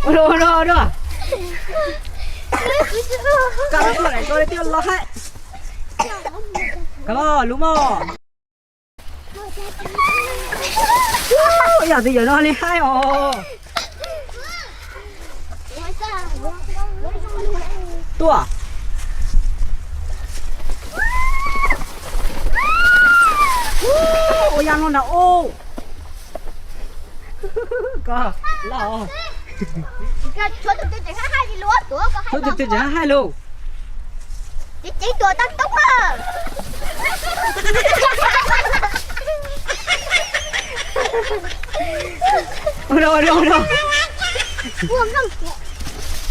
Udah. Kalau tu lại coi tiêu lo hết. Kalau lumo. Giờ thì giờ nó đi hai ồ. Tua. Ôi yang nó nào ô. Có lọ. Cho tôi chỉ hai đi lúa tuổi có hai. Thôi chỉ hai luôn. Chỉ tuổi tăng tốc à. Đâu. Buông không.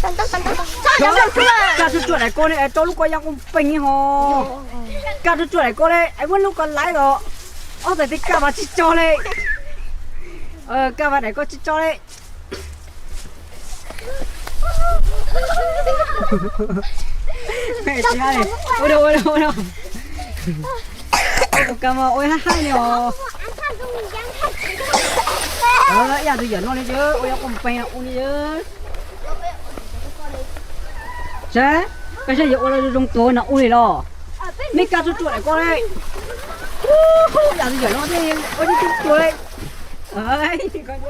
Tăng tốc. Cả chú chuột này cô này cho lúc coi yang cũng bình hồ. Cả chú chuột này cô này anh muốn lúc còn lái rồi. Ô tại thích cả bà chỉ cho đây. Cả bà này có chỉ cho đây. Mẹ chị ơi. Ôi đâu. Cảm ơn ôi hai nè. Giờ tôi dẫn nó đi chứ. Ôi không phải là uống đi chứ. Chứ cái gì ôi là dùng tôi nó uống đi lo. Mấy cá chuột này con đây. Giờ tôi dẫn nó đi. Ôi đi chuột đây. Ơi con chứ.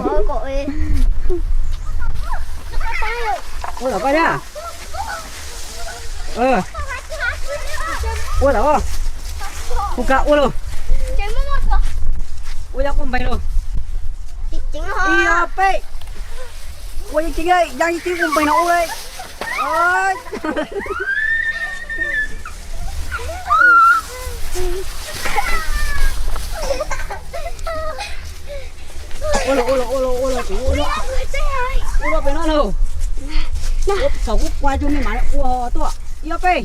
Ôi cội. Ôi là coi nha. Ôi là không cả ôi luôn. Ôi ra con bay luôn. Chính hả? Pe. Ôi chính ơi, đang tiếng con bay nó ôi. Ôi. Ôi là bên nó đâu. Ôi sáu cúc quay cho mình mà ôi to. Pe.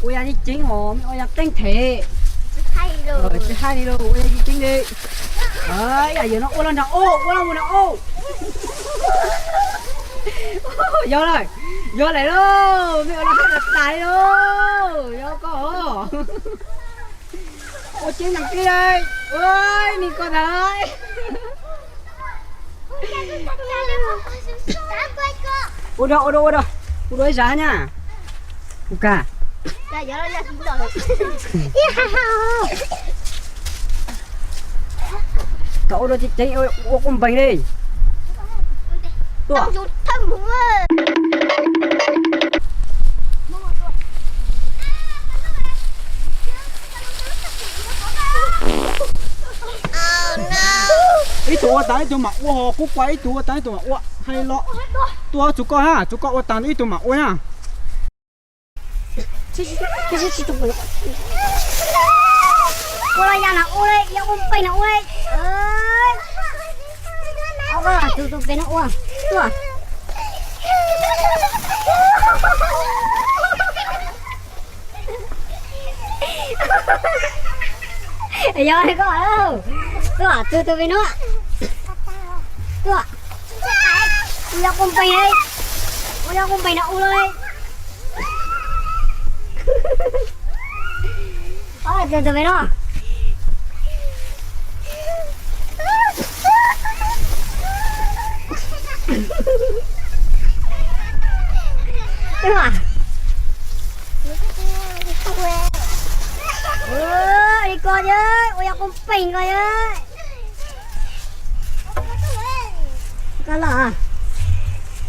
Ôi anh chính hồn, ôi anh tinh thể. Chứ hai đi đâu, ôi anh chính đi. Đấy, giờ nó ôi lên nào ô, vô lại đâu, mẹ nó đặt tài đâu, vô có. Ôi chính thằng kia đây, ôi mình con ơi. Ôi đâu giá nha. Cả. Cậu đó chị ơi, con bánh đi. Tao rụt thân bụng ơi. Ý tụi tái tụi mặc ô cú quay tụi tái tụi mặc ô hay lọ tụi chú con ha chú con ô tàn ý tụi mặc ô nha. Cô là nhà nào ô đây, nhà ông bay nào ô đây. Tụi cái nó ô à. Tụi. Giờ này có ở đâu? Tụi cái nó. Tụi. Nhà ông bay đây. Nhà ông bay nào ô đây. Tụi cái nó. Đi coi chứ, ôi con pin coi chứ. Cái là